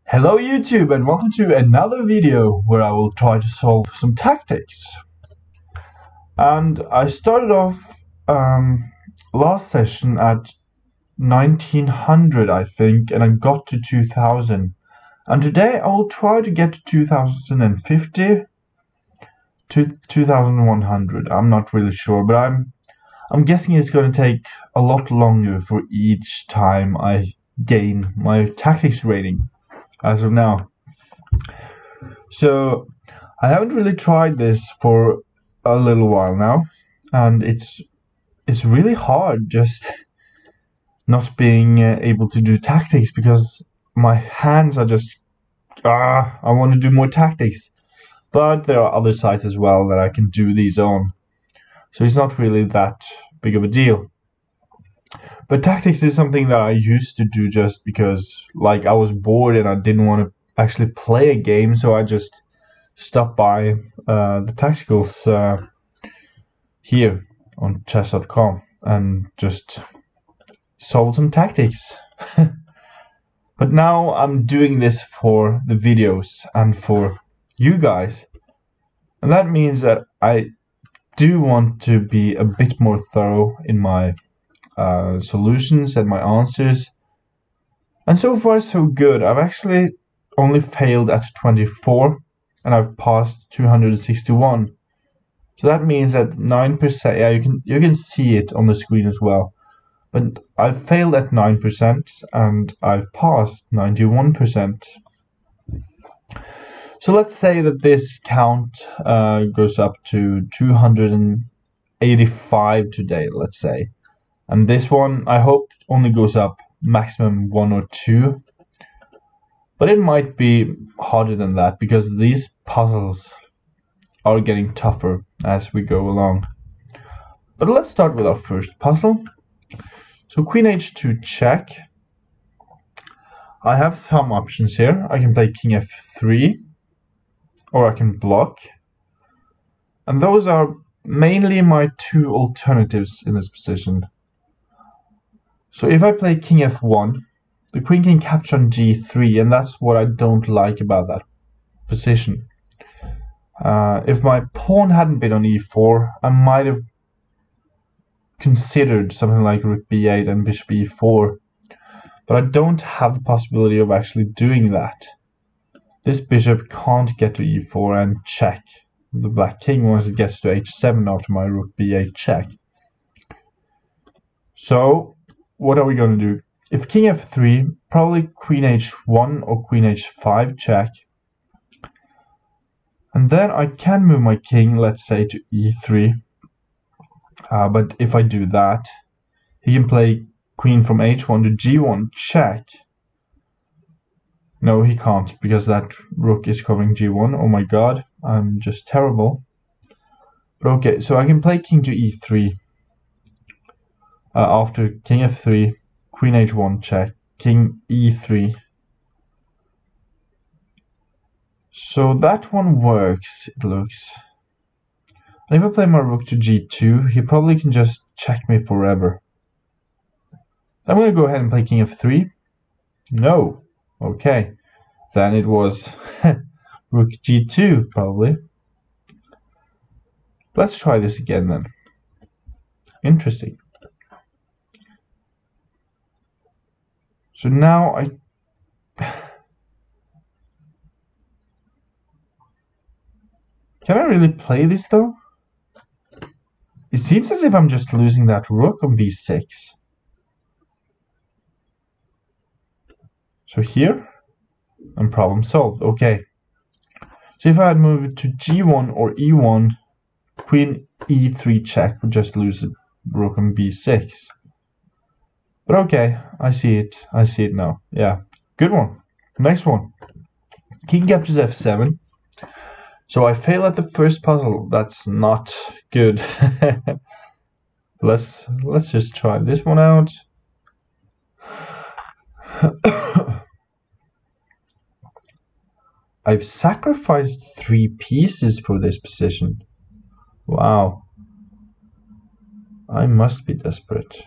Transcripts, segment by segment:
Hello YouTube and welcome to another video where I will try to solve some tactics. And I started off last session at 1900 I think, and I got to 2000. And today I will try to get to 2050 to 2100. I'm not really sure, but I'm guessing it's going to take a lot longer for each time I gain my tactics rating as of now. So I haven't really tried this for a little while now, and it's really hard just not being able to do tactics because my hands are just I want to do more tactics, but there are other sites as well that I can do these on, so it's not really that big of a deal. But tactics is something that I used to do just because, like, I was bored and I didn't want to actually play a game, so I just stopped by the tacticals here on chess.com and just solved some tactics. But now I'm doing this for the videos and for you guys, and that means that I do want to be a bit more thorough in my solutions and my answers. And so far so good. I've actually only failed at 24 and I've passed 261. So that means that 9%, yeah, you can see it on the screen as well. But I've failed at 9% and I've passed 91%. So let's say that this count goes up to 285 today, let's say. And this one, I hope, only goes up maximum 1 or 2. But it might be harder than that because these puzzles are getting tougher as we go along. But let's start with our first puzzle. So Queen H2 check. I have some options here. I can play King F3, or I can block. And those are mainly my two alternatives in this position. So if I play King F1, the queen can capture on G3, and that's what I don't like about that position. If my pawn hadn't been on E4, I might have considered something like Rook B8 and Bishop E4, but I don't have the possibility of actually doing that. This bishop can't get to E4 and check the black king once it gets to H7 after my Rook B8 check. So what are we going to do? If King F3, probably Queen H1 or Queen H5 check. And then I can move my king, let's say, to E3. But if I do that, he can play queen from H1 to G1 check. No, he can't, because that rook is covering G1. Oh my god, I'm just terrible. But okay, so I can play king to E3. After King F3, Queen H1 check, King E3. So that one works, it looks. And if I play my rook to G2, he probably can just check me forever. I'm going to go ahead and play King F3. No. Okay. Then it was Rook G2, probably. Let's try this again then. Interesting. So now can I really play this though? It seems as if I'm just losing that rook on B6. So here, and problem solved. Okay. So if I had moved to G1 or E1, Queen E3 check would just lose the rook on B6. But okay, I see it. I see it now. Yeah, good one. Next one. King captures F7. So I fail at the first puzzle. That's not good. Let's just try this one out. I've sacrificed 3 pieces for this position. Wow. I must be desperate.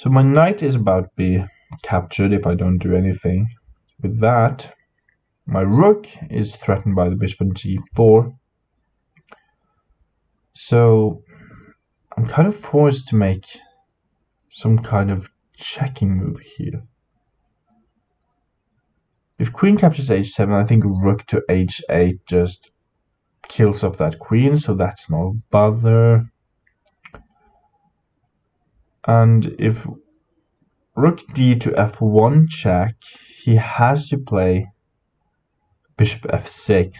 So my knight is about to be captured if I don't do anything. With that, my rook is threatened by the bishop on g4. So I'm kind of forced to make some kind of checking move here. If queen captures h7, I think rook to h8 just kills off that queen, so that's no bother. And if rook d to f1 check, he has to play bishop f6,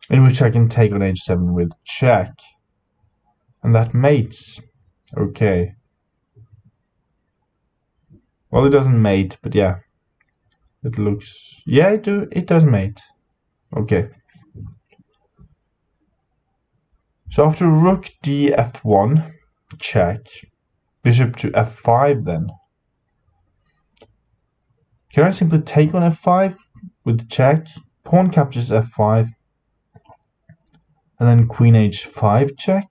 in which I can take on h7 with check. And that mates. Okay. Well, it doesn't mate, but yeah. It looks... yeah, it does mate. Okay. So after rook d f1, check. Bishop to f5 then. Can I simply take on f5 with check? Pawn captures f5. And then queen h5 check.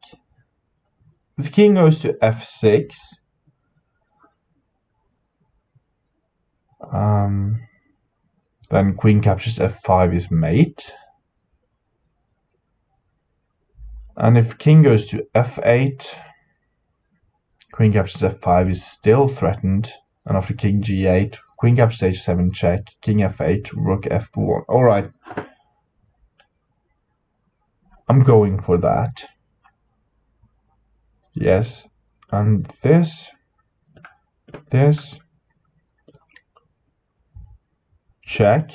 If king goes to f6, then queen captures f5 is mate. And if king goes to f8, queen captures f5 is still threatened. And after king g8, queen captures h7 check, king f8, rook f1. Alright. I'm going for that. Yes. And this. Check.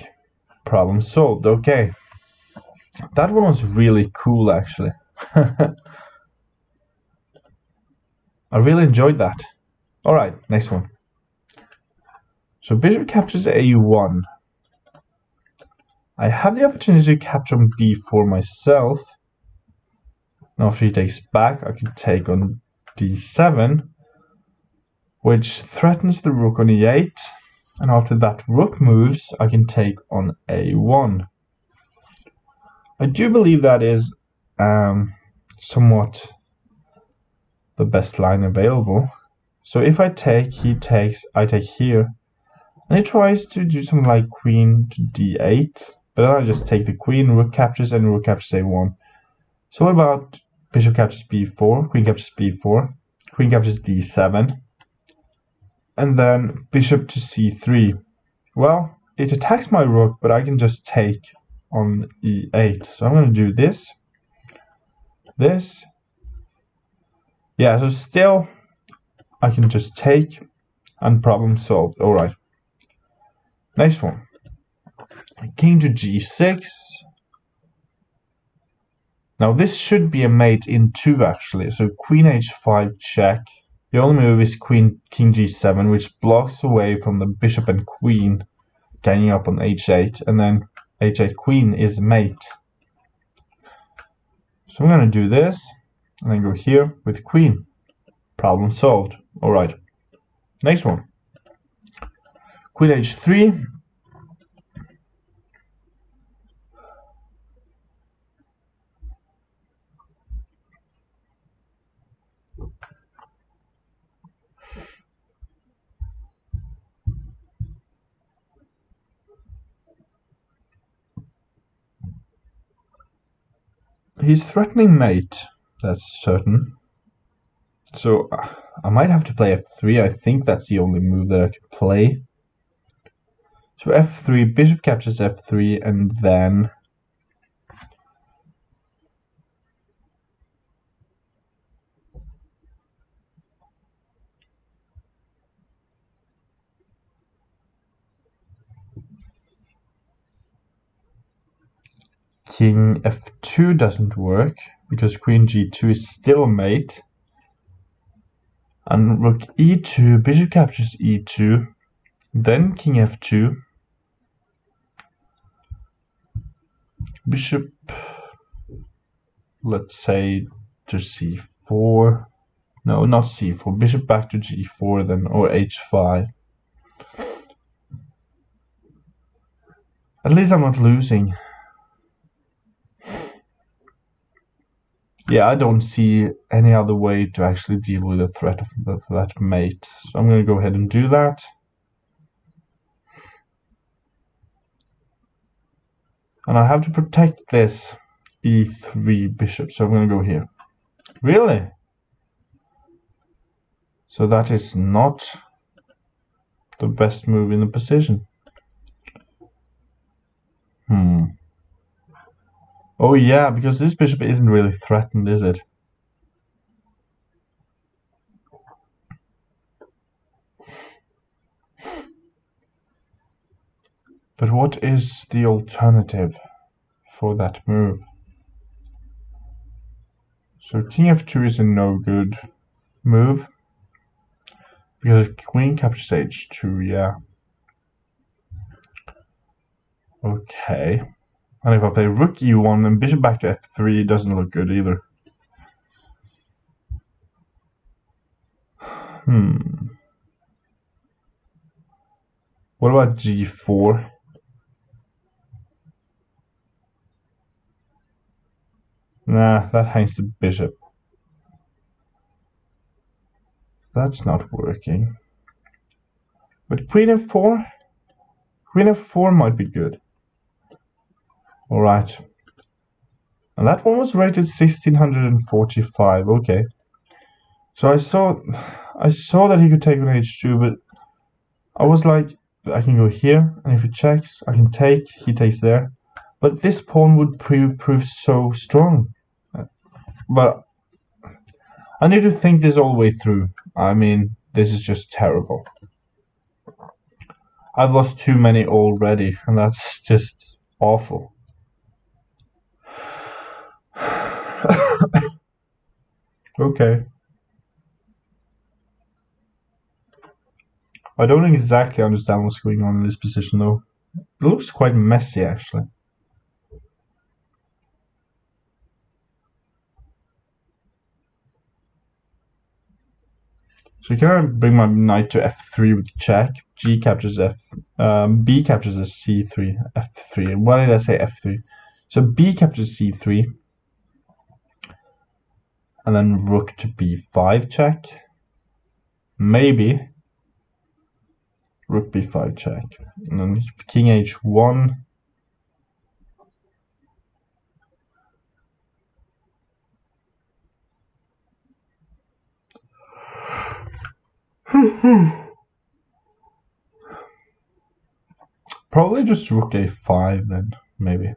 Problem solved. Okay. That one was really cool, actually. I really enjoyed that. Alright, next one. So bishop captures a1. I have the opportunity to capture on b4 myself. Now after he takes back, I can take on d7, which threatens the rook on e8. And after that rook moves, I can take on a1. I do believe that is somewhat the best line available. So if I take, he takes, I take here. And he tries to do something like queen to d8. But then I just take the queen, rook captures, and rook captures a1. So what about bishop captures b4, queen captures b4, queen captures d7, and then bishop to c3. Well, it attacks my rook, but I can just take on e8. So I'm going to do this. Yeah, so still I can just take and problem solved. Alright. Next one. King to g6. Now this should be a mate in 2 actually. So queen h5 check. The only move is king g7, which blocks away from the bishop and queen ganging up on h8, and then h8 queen is mate. So I'm going to do this, and then go here with queen. Problem solved. Alright. Next one. Queen h3. He's threatening mate, that's certain. So I might have to play f3. I think that's the only move that I can play. So f3, bishop captures f3, and then king f2 doesn't work because queen g2 is still mate. And rook e2, bishop captures e2, then king f2, bishop, let's say, to c4. No, not c4, bishop back to g4 then, or h5. At least I'm not losing. Yeah, I don't see any other way to actually deal with the threat of that mate. So I'm going to go ahead and do that. And I have to protect this e3 bishop, so I'm going to go here. Really? So that is not the best move in the position. Oh yeah, because this bishop isn't really threatened, is it? But what is the alternative for that move? So king f2 is a no good move. Because queen captures h2, yeah. Okay. And if I play rook e1, then bishop back to f3 doesn't look good either. What about g4? Nah, that hangs the bishop. That's not working. But queen f4? Queen f4 might be good. Alright. And that one was rated 1645, okay. So I saw that he could take on h2, but I was like, I can go here, and if he checks, I can take, he takes there. But this pawn would prove so strong. But I need to think this all the way through. I mean, this is just terrible. I've lost too many already, and that's just awful. Okay. I don't exactly understand what's going on in this position, though. It looks quite messy, actually. So can I bring my knight to f3 with check? G captures B captures a c3, f3. Why did I say f3? So B captures c3, and then rook to b5 check. Maybe rook b5 check, and then king h1. Probably just rook a5 then, maybe.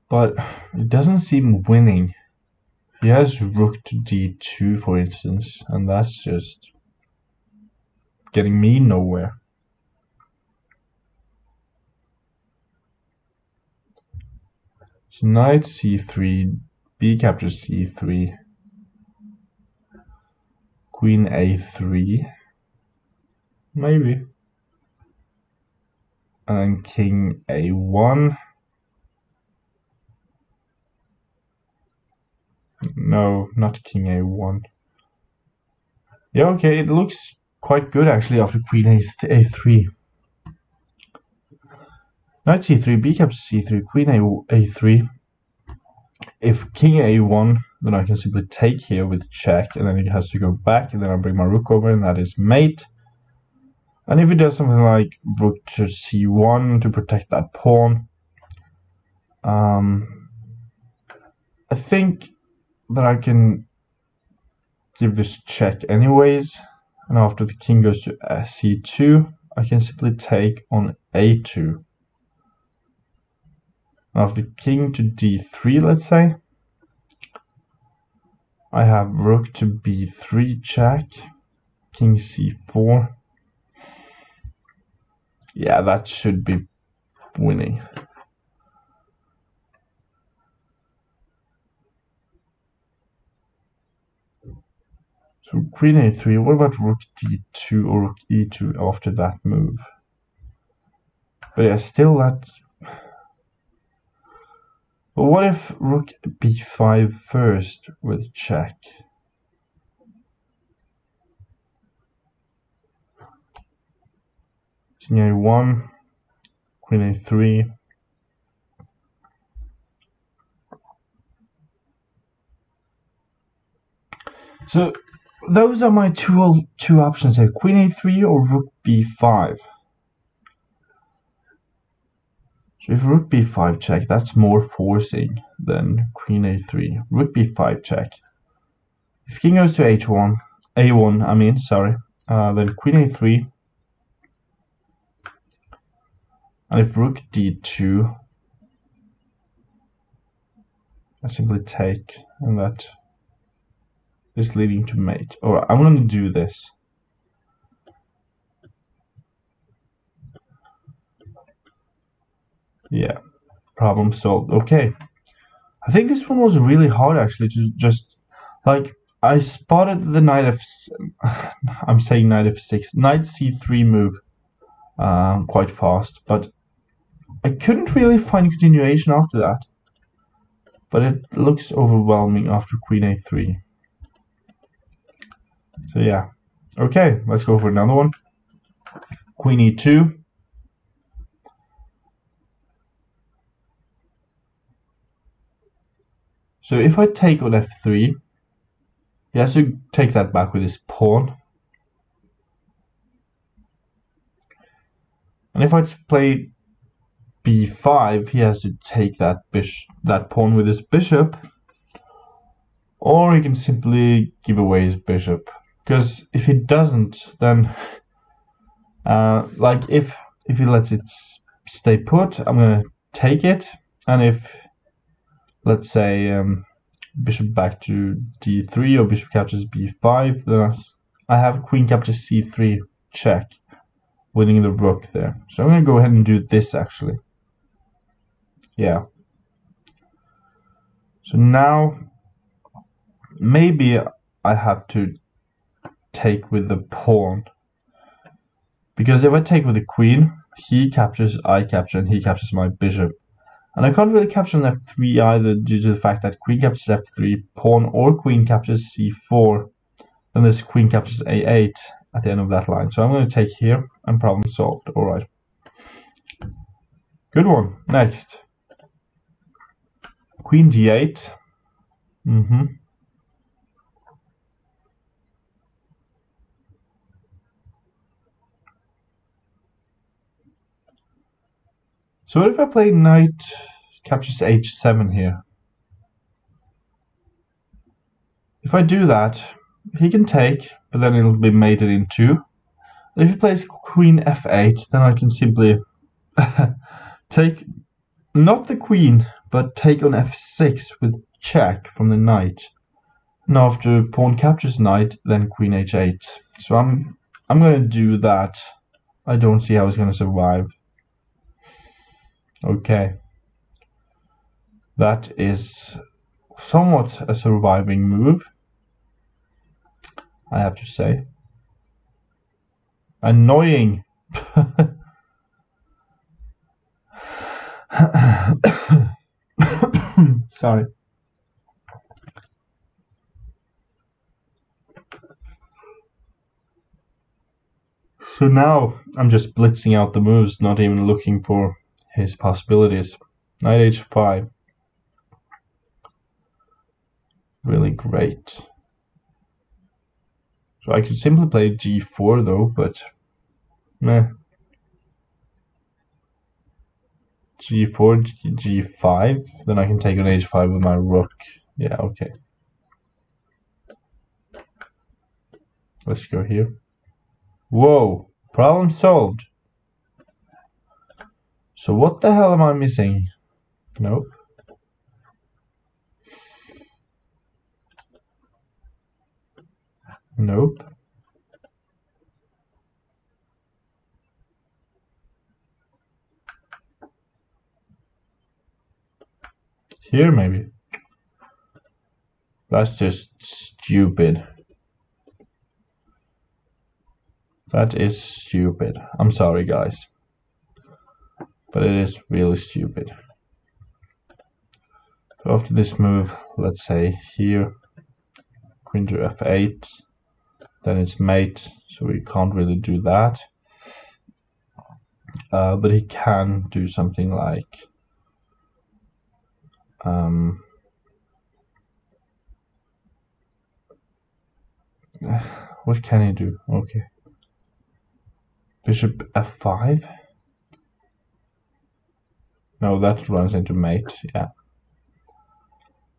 But it doesn't seem winning. He has rook to d2, for instance, and that's just getting me nowhere. So knight c3, b captures c3, queen a3, maybe, and then king a1. No, not king a1. Yeah, okay, it looks quite good actually after queen a3. Knight c3, b captures c3, queen a3. If king a1, then I can simply take here with check, and then he has to go back, and then I bring my rook over, and that is mate. And if he does something like rook to c1 to protect that pawn, I think that I can give this check anyways. And after the king goes to c2, I can simply take on a2. After king to d3, let's say, I have rook to b3 check, king c4. Yeah, that should be winning. So queen a3, what about rook d2 or rook e2 after that move? But yeah, still that... But what if rook b5 first with check? King a1, queen a3. So those are my two options here: queen a3 or rook b5. So if rook b5 check, that's more forcing than queen a3. Rook b5 check. If king goes to h1, a1, I mean, sorry, then queen a3. And if rook d2, I simply take, and that is leading to mate. Alright, I'm going to do this. Yeah, problem solved. Okay. I think this one was really hard actually to just, like, I spotted the knight f... I'm saying knight f6, knight c3 move quite fast, but I couldn't really find continuation after that. But it looks overwhelming after queen a3. So yeah. Okay, let's go for another one. Queen e2. So if I take on f3, he has to take that back with his pawn. And if I play b5, he has to take that pawn with his bishop. Or he can simply give away his bishop. Because if he doesn't, then like if he lets it stay put, I'm gonna take it. And if, let's say, bishop back to d3 or bishop captures b5, then I have queen captures c3 check, winning the rook there. So I'm gonna go ahead and do this actually. Yeah. So now maybe I have to take with the pawn, because if I take with the queen, he captures, I capture, and he captures my bishop. And I can't really capture on f3 either due to the fact that queen captures f3, pawn or queen captures c4, then this queen captures a8 at the end of that line. So I'm going to take here and problem solved. Alright. Good one. Next. Queen d8. So what if I play knight captures h7 here? If I do that, he can take, but then it'll be mated in 2. If he plays queen f8, then I can simply take, not the queen, but take on f6 with check from the knight. And after pawn captures knight, then queen h8. So I'm going to do that. I don't see how he's going to survive. Okay. That is somewhat a surviving move, I have to say. Annoying. Sorry. So now I'm just blitzing out the moves, not even looking for his possibilities. Knight h5. Really great. So I could simply play g4 though, but meh. g4, g5, then I can take on h5 with my rook. Yeah, okay. Let's go here. Whoa, problem solved. So what the hell am I missing? Nope. Nope. Here maybe. That's just stupid. That is stupid. I'm sorry guys. But it is really stupid. So after this move, let's say here, queen to f8, then it's mate, so we can't really do that. but he can do something like what can he do? Okay, bishop f5. No, that runs into mate. Yeah.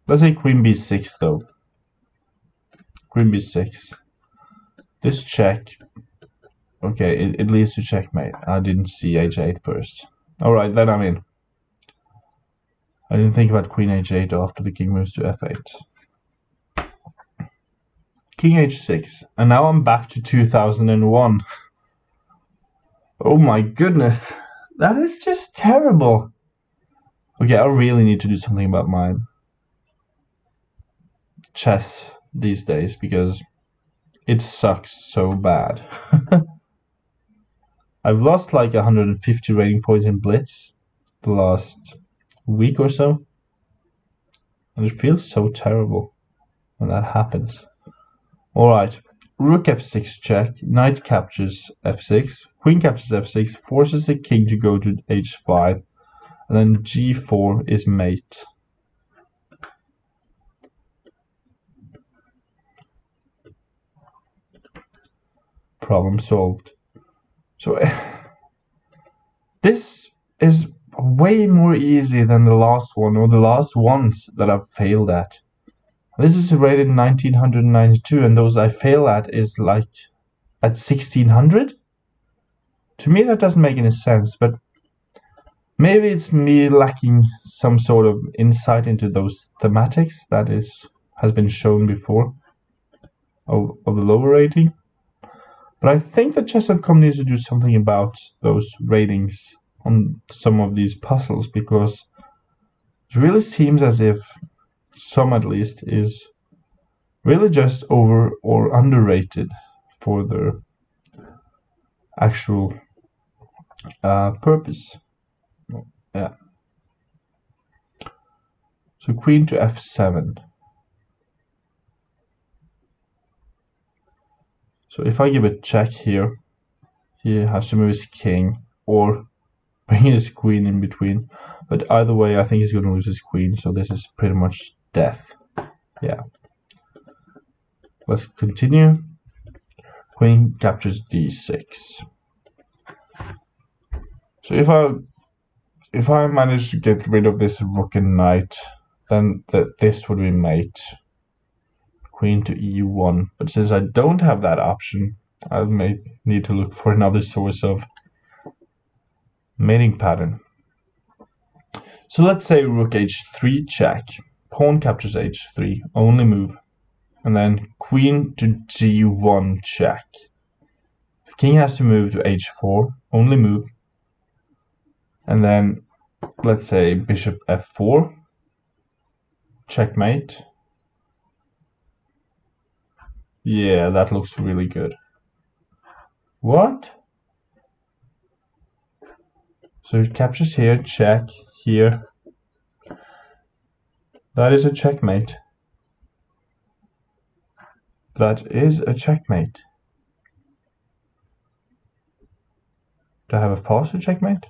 Let's say queen b6 though. Queen b6. This check. Okay, it leads to checkmate. I didn't see h8 first. Alright, then I'm in. I didn't think about queen h8 after the king moves to f8. King h6. And now I'm back to 2001. Oh my goodness. That is just terrible. Okay, I really need to do something about my chess these days because it sucks so bad. I've lost like 150 rating points in Blitz the last week or so. And it feels so terrible when that happens. Alright, rook f6 check, knight captures f6, queen captures f6, forces the king to go to h5, and then g4 is mate. Problem solved. So this is way more easy than the last one, or the last ones that I've failed at. This is rated 1992, and those I fail at is like at 1600. To me that doesn't make any sense, but maybe it's me lacking some sort of insight into those thematics that has been shown before of the lower rating. But I think that chess.com needs to do something about those ratings on some of these puzzles, because it really seems as if some, at least, is really just over or underrated for their actual purpose. Yeah. So queen to f7. So if I give a check here, he has to move his king or bring his queen in between. But either way, I think he's going to lose his queen, so this is pretty much death. Yeah. Let's continue. Queen captures d6. So if I manage to get rid of this rook and knight, then this would be mate. Queen to e1. But since I don't have that option, I may need to look for another source of mating pattern. So let's say rook h3 check. Pawn captures h3, only move. And then queen to g1 check. The king has to move to h4, only move. And then let's say bishop f4, checkmate. Yeah, that looks really good. What? So it captures here, check, here. That is a checkmate. That is a checkmate. Do I have a faster checkmate?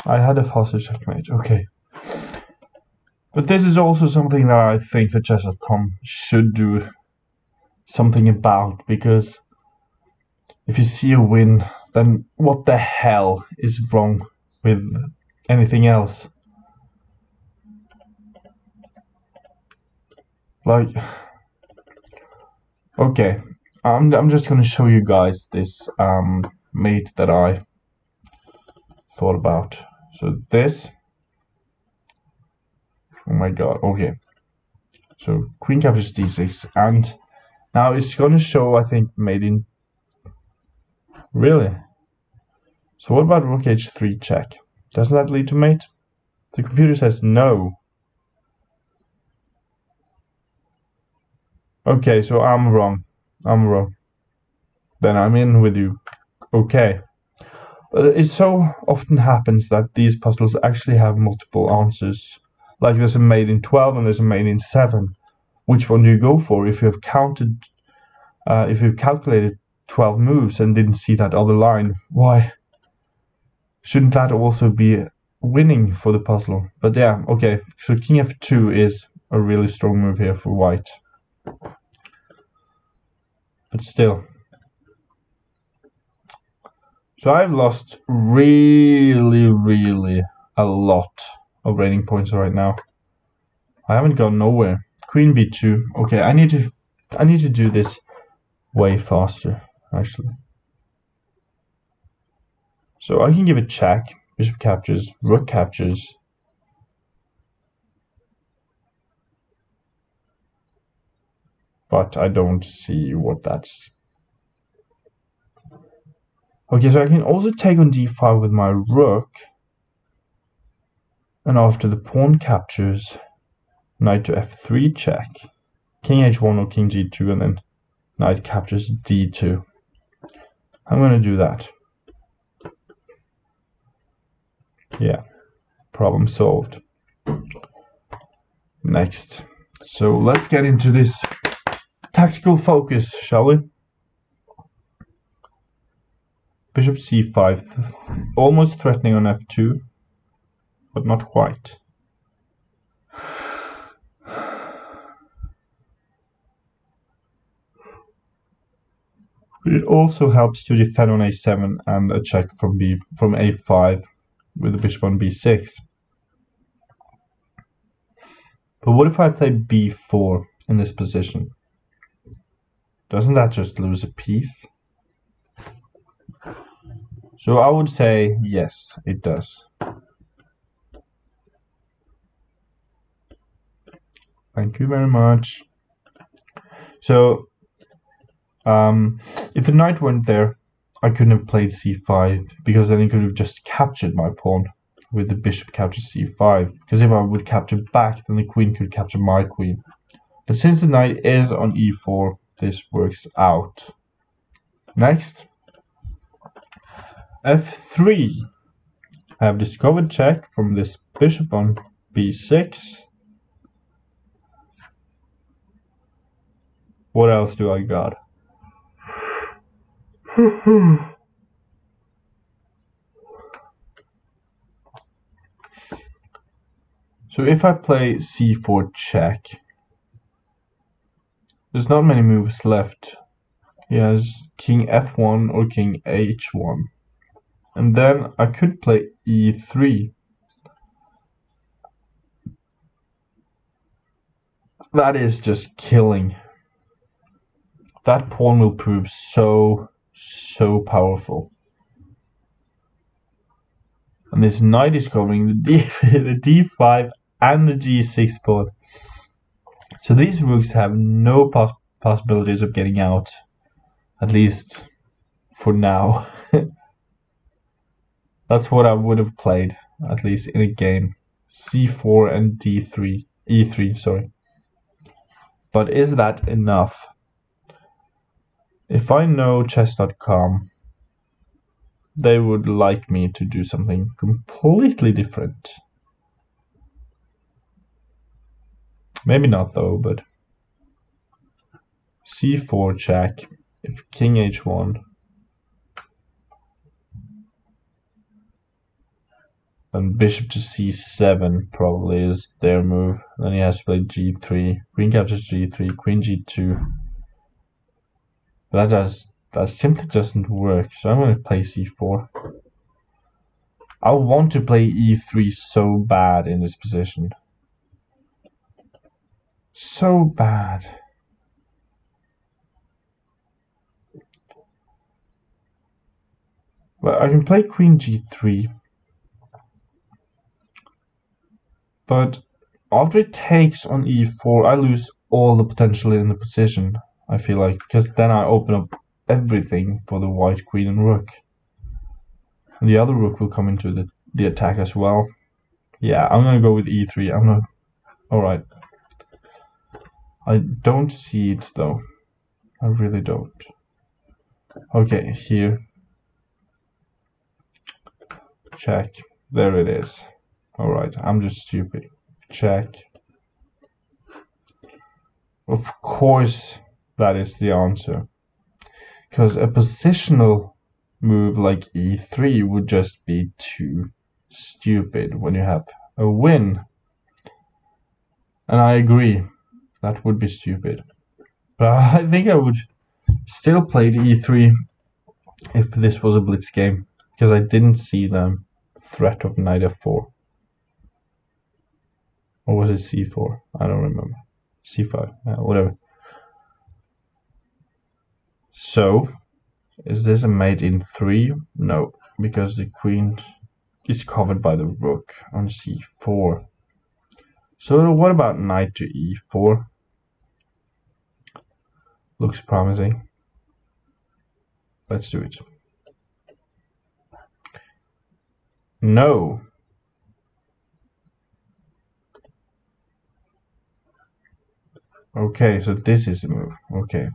I had a faster checkmate, okay. But this is also something that I think that chess.com should do something about, because if you see a win, then what the hell is wrong with anything else? Like, okay, I'm just gonna show you guys this mate that I thought about. So this, oh my god, okay. So queen captures d6, and now it's gonna show, I think, mating. Really? So what about rook h3 check? Doesn't that lead to mate? The computer says no. Okay, so I'm wrong. I'm wrong. Then I'm in with you, Okay. It so often happens that these puzzles actually have multiple answers. Like there's a mate in 12 and there's a mate in 7. Which one do you go for if you have if you've calculated 12 moves and didn't see that other line? Why? Shouldn't that also be winning for the puzzle? But yeah, okay. So king f2 is a really strong move here for white. But still. So I've lost really a lot of rating points right now. I haven't gone nowhere. Queen b2. Okay, I need to do this way faster, actually. So I can give a check. Bishop captures, rook captures. But I don't see what that's. Okay, so I can also take on d5 with my rook. And after the pawn captures, knight to f3 check. King h1 or king g2, and then knight captures d2. I'm going to do that. Yeah, problem solved. Next. So let's get into this tactical focus, shall we? Bishop c5, almost threatening on f2, but not quite. It also helps to defend on a7 and a check from a5 with the bishop on b6. But what if I play b4 in this position? Doesn't that just lose a piece? So I would say yes, it does. Thank you very much. So if the knight went there, I couldn't have played c5 because then he could have just captured my pawn with the bishop captures c5. Because if I would capture back, then the queen could capture my queen. But since the knight is on e4, this works out. Next, f3. I have discovered check from this bishop on b6. What else do I got? So if I play c4 check, there's not many moves left. He has king f1 or king h1. And then I could play e3. That is just killing. That pawn will prove so powerful. And this knight is covering the d5 and the g6 pawn. So these rooks have no possibilities of getting out, at least for now. That's what I would have played, at least in a game. c4 and e3, sorry. But is that enough? If I know chess.com, they would like me to do something completely different. Maybe not though, but c4 check, if king h1, then bishop to c7 probably is their move. Then he has to play g3, queen captures g3, queen g2. But that simply doesn't work, so I'm going to play c4. I want to play e3 so bad in this position. So bad. Well, I can play queen g3. But after it takes on e4, I lose all the potential in the position, I feel like. Because then I open up everything for the white queen and rook. And the other rook will come into the attack as well. Yeah, I'm going to go with e3. I'm not... Alright. I don't see it though. I really don't. Okay, here. Check. There it is. Alright, I'm just stupid. Check. Of course, that is the answer. Because a positional move like e3 would just be too stupid when you have a win. And I agree, that would be stupid. But I think I would still play the e3 if this was a blitz game, because I didn't see the threat of knight f4. Or was it c4? I don't remember. c5, whatever. So, is this a mate in 3? No, because the queen is covered by the rook on c4. So what about knight to e4? Looks promising. Let's do it. No. Okay, so this is the move. Okay.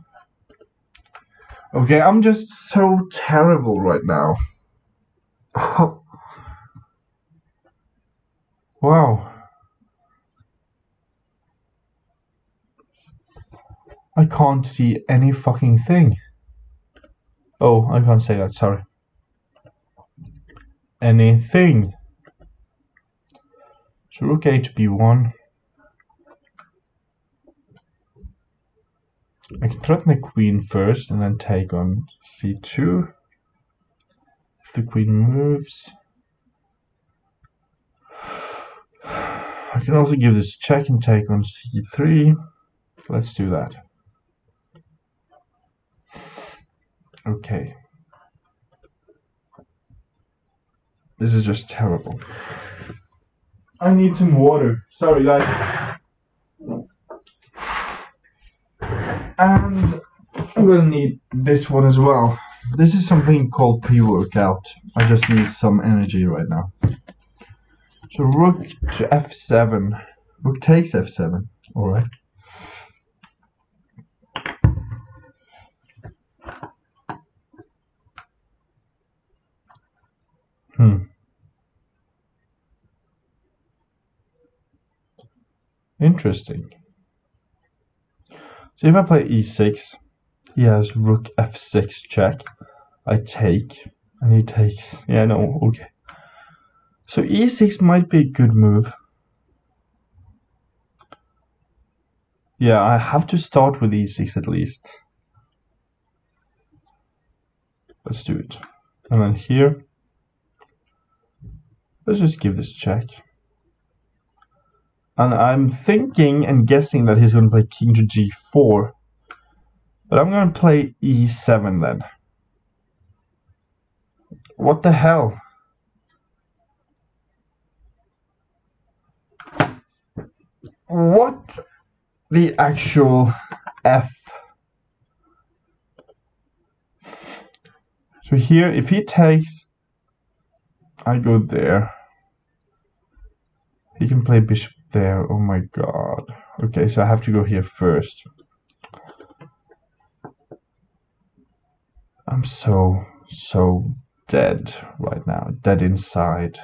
Okay, I'm just so terrible right now. Wow. I can't see any fucking thing. Oh, I can't say that, sorry. Anything. So rook a to b1. I can threaten the queen first and then take on c2. If the queen moves. I can also give this check and take on c3. Let's do that. Okay. This is just terrible. I need some water. Sorry, guys. And I'm gonna need this one as well. This is something called pre-workout. I just need some energy right now. So rook to f7. Rook takes f7. Alright. Interesting. So if I play e6, he has rook f6 check. I take, and he takes. Yeah, no, okay. So e6 might be a good move. Yeah, I have to start with e6 at least. Let's do it. And then here, let's just give this check. And I'm thinking and guessing that he's going to play king to g4. But I'm going to play e7 then. What the hell? What the actual F? So here, if he takes, I go there. He can play bishop there. Oh my god. Okay, so I have to go here first. I'm so dead right now. Dead inside.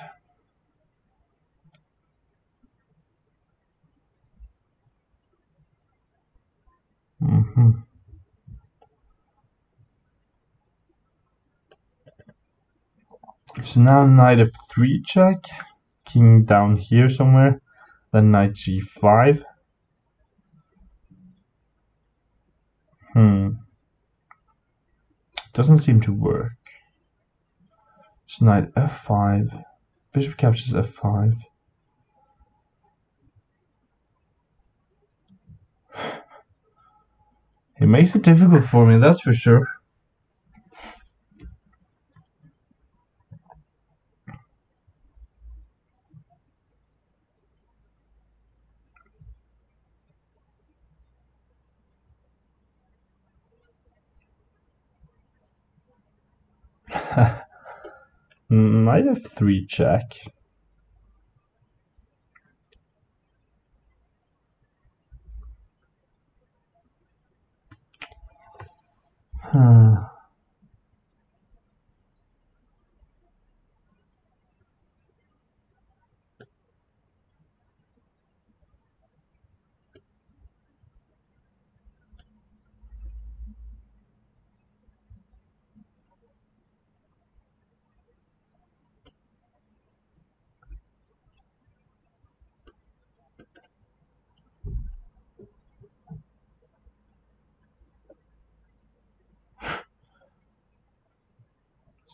So now knight f3 check. King down here somewhere. Then knight g5. Doesn't seem to work. So knight f5. Bishop captures f5. It makes it difficult for me, that's for sure. Knight f3 check.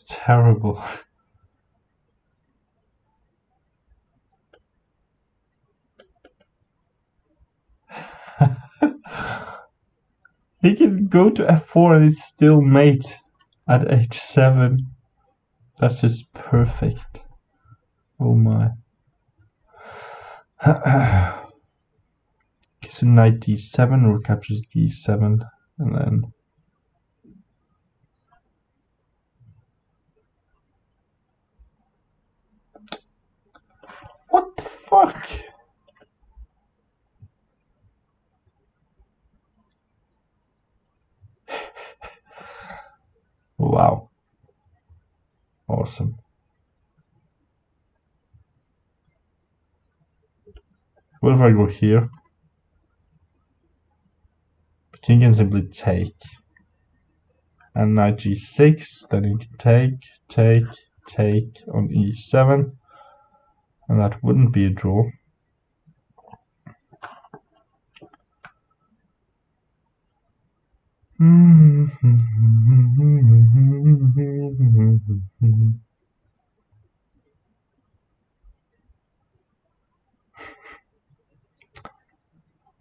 It's terrible. He can go to f4 and it's still mate at h7. That's just perfect. Oh my. Okay, so knight d7, rook captures d7, and then what the fuck? Wow. Awesome. What if I go here? The king can simply take. And knight g6, then he can take on e7. And that wouldn't be a draw.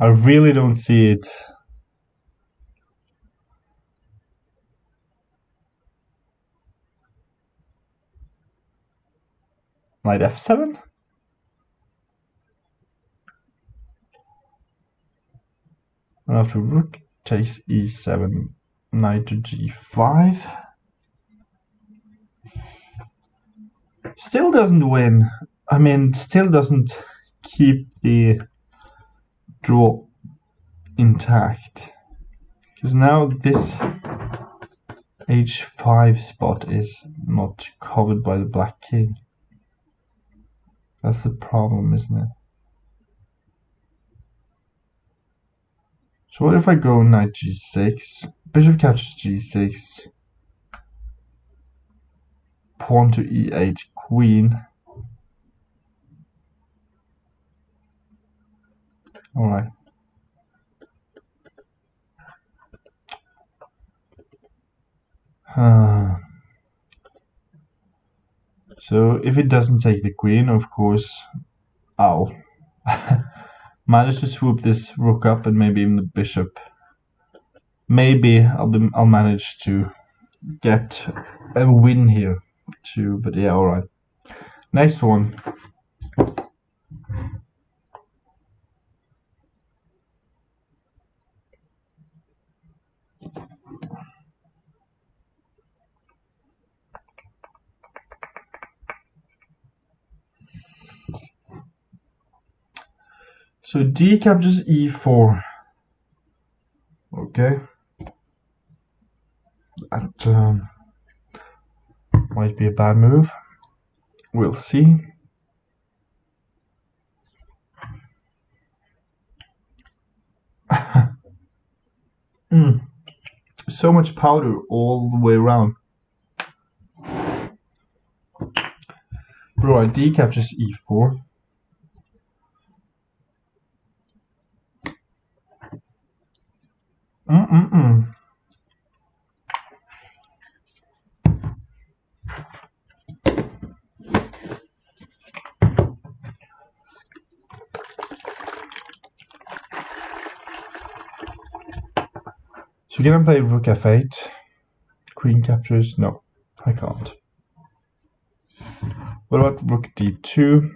I really don't see it. Knight f7? And after rook takes e7, knight to g5. Still doesn't win. I mean, still doesn't keep the draw intact. Because now this h5 spot is not covered by the black king. That's the problem, isn't it? So what if I go knight g6, bishop captures g6, pawn to e8, queen. Alright. So if it doesn't take the queen, of course, I'll manage to swoop this rook up and maybe even the bishop. Maybe I'll manage to get a win here too, but yeah, alright. Next one. So d captures e4. Okay. That might be a bad move. We'll see. So much powder all the way around. Bro, d captures e4. So can I play rook f8? Queen captures? No, I can't. What about rook d2?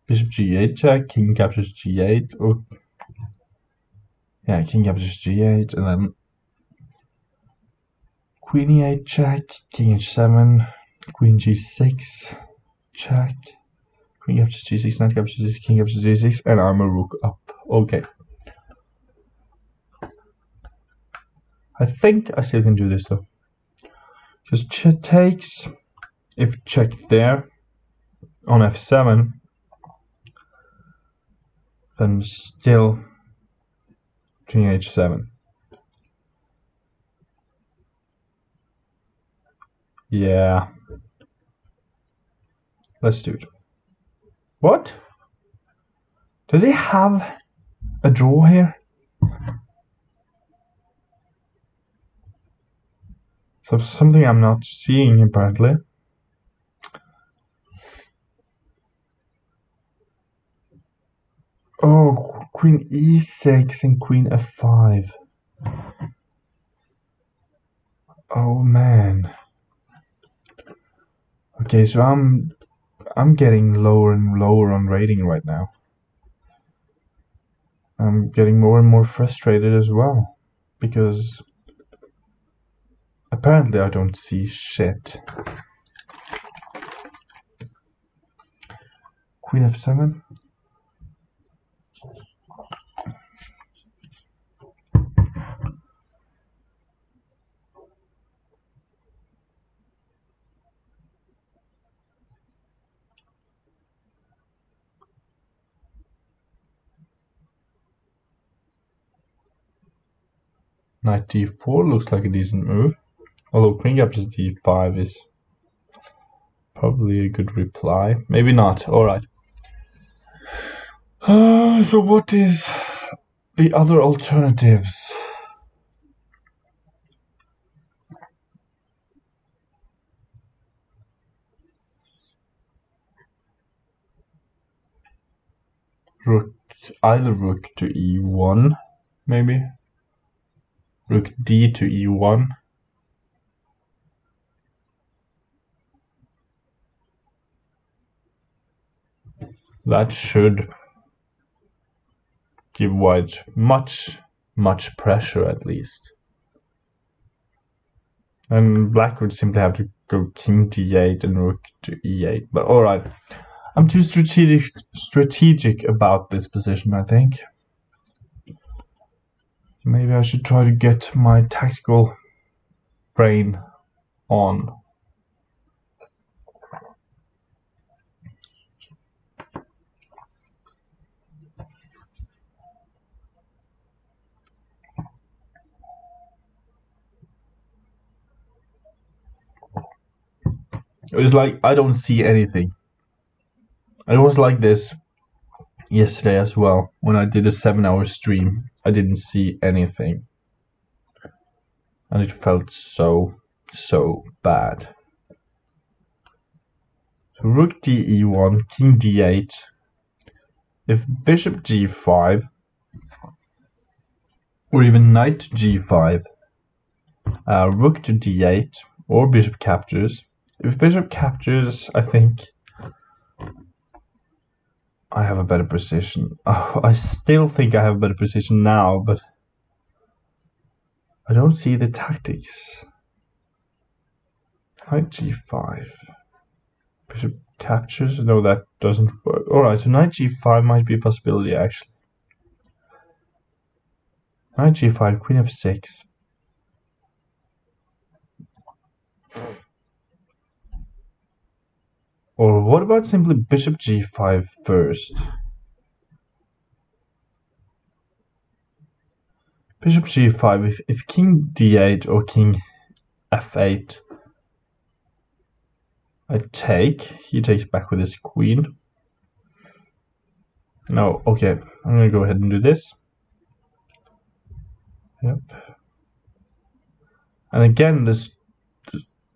Bishop g8 check, king captures g8. Oh, yeah, king captures g8, and then queen e8 check, king h7, queen g6 check, queen captures g6, knight captures g6, king captures g6, and I'm a rook up. Okay. I think I still can do this though. Because check takes, if check there on f7, then still king h7. Yeah. Let's do it. What? Does he have a draw here? So something I'm not seeing apparently. Oh, queen e6 and queen f5. Oh man. Okay, so I'm getting lower and lower on rating right now. I'm getting more and more frustrated as well, because apparently I don't see shit. Queen f7. Knight d4 looks like a decent move. Although queen captures d5 is probably a good reply. Maybe not. Alright. So what is the other alternatives? Rook, either rook to e1, maybe. Rook d to e1. That should give white much pressure at least. And black would simply have to go king d8 and rook to e8. But alright. I'm too strategic about this position, I think. Maybe I should try to get my tactical brain on. It's like I don't see anything. It was like this yesterday as well. When I did a 7-hour stream, I didn't see anything. And it felt so bad. So rook d e1, king d8. If bishop g5, or even knight g5, rook to d8, or bishop captures. If bishop captures, I think I have a better position. Oh, I still think I have a better position now, but I don't see the tactics. Knight g5. Bishop captures? No, that doesn't work. Alright, so knight g5 might be a possibility actually. Knight g5, queen f6. Or what about simply bishop g5 first? Bishop g5, if king d8 or king f8, I take. He takes back with his queen. No, okay, I'm gonna go ahead and do this. Yep. And again, this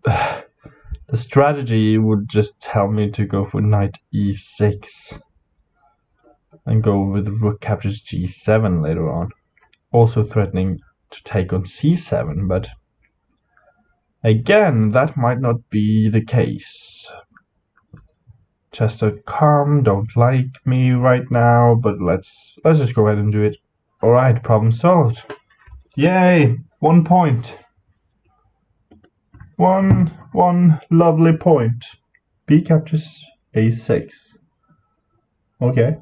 the strategy would just tell me to go for knight e6 and go with rook captures g7 later on, also threatening to take on c7, but again, that might not be the case. Chess.com don't like me right now, but let's just go ahead and do it. Alright, problem solved. Yay! 1 point. One lovely point. B captures a6. Okay.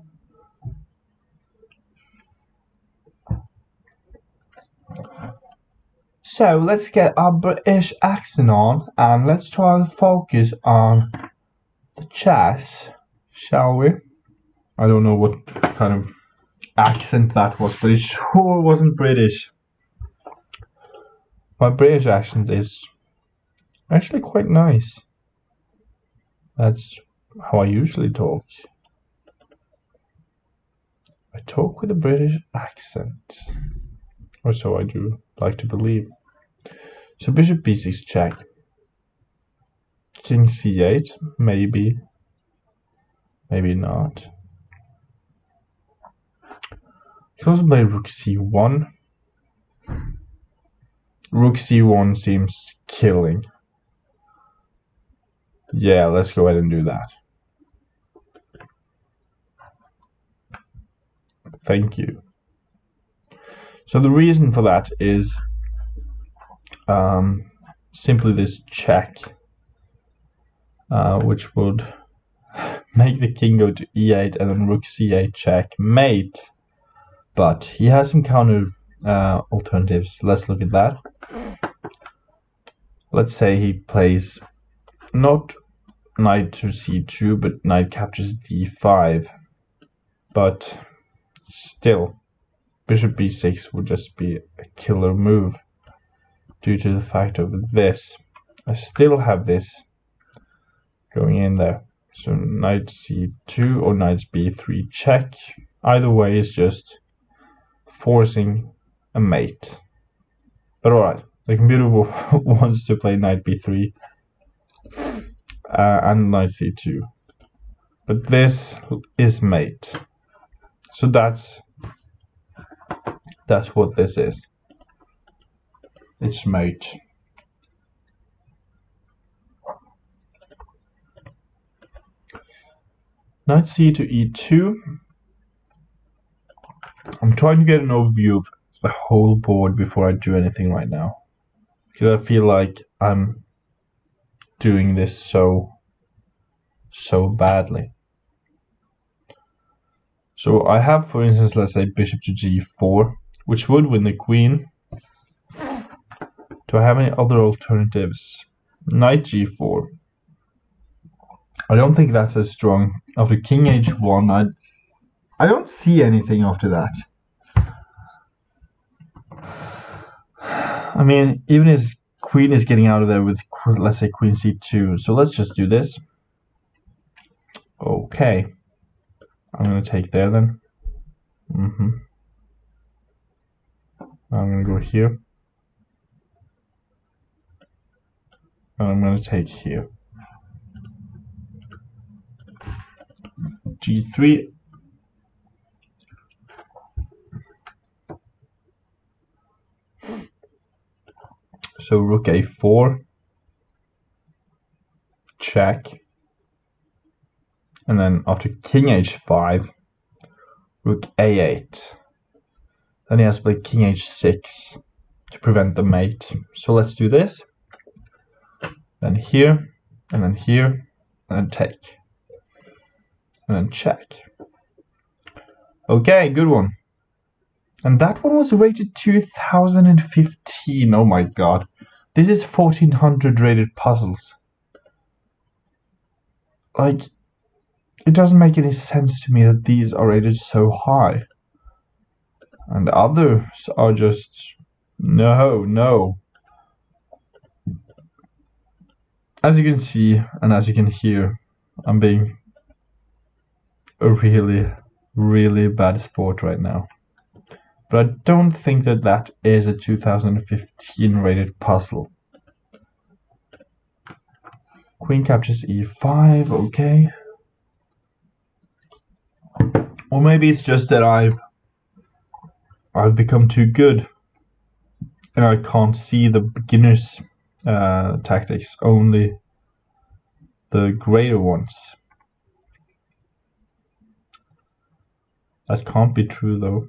So let's get our British accent on and let's try to focus on the chess, shall we? I don't know what kind of accent that was, but it sure wasn't British. My British accent is actually quite nice. That's how I usually talk. I talk with a British accent. Or so I do like to believe. So bishop b6 check. King c8, maybe. Maybe not. You can also play rook c1. Rook c1 seems killing. Yeah, let's go ahead and do that. Thank you. So the reason for that is simply this check, which would make the king go to e8 and then rook c8 checkmate. But he has some counter alternatives. Let's look at that. Let's say he plays not knight to c2, but knight captures d5. But still, bishop b6 would just be a killer move due to the fact of this. I still have this going in there. So knight c2 or knight b3 check. Either way is just forcing a mate. But alright, the computer wants to play knight b3 and knight c2. But this is mate. So that's what this is. It's mate. Knight c to e2. I'm trying to get an overview of the whole board before I do anything right now, because I feel like I'm doing this so badly. So I have, for instance, let's say bishop to g4, which would win the queen. Do I have any other alternatives? Knight g4. I don't think that's as strong. After king h1, I don't see anything after that. I mean, even his queen is getting out of there with, let's say, queen c2. So let's just do this. Okay. I'm going to take there then. I'm going to go here. And I'm going to take here. g3. So rook a4. Check. And then after king h5, rook a8. Then he has to play king h6 to prevent the mate. So let's do this. Then here, and then here, and then take. And then check. Okay, good one. And that one was rated 2015. Oh my god. This is 1400 rated puzzles. Like, it doesn't make any sense to me that these are rated so high. And others are just, no. As you can see, and as you can hear, I'm being a really bad sport right now. But I don't think that that is a 2015 rated puzzle. Queen captures e5, okay. Or maybe it's just that I've become too good and I can't see the beginners' tactics, only the greater ones. That can't be true though.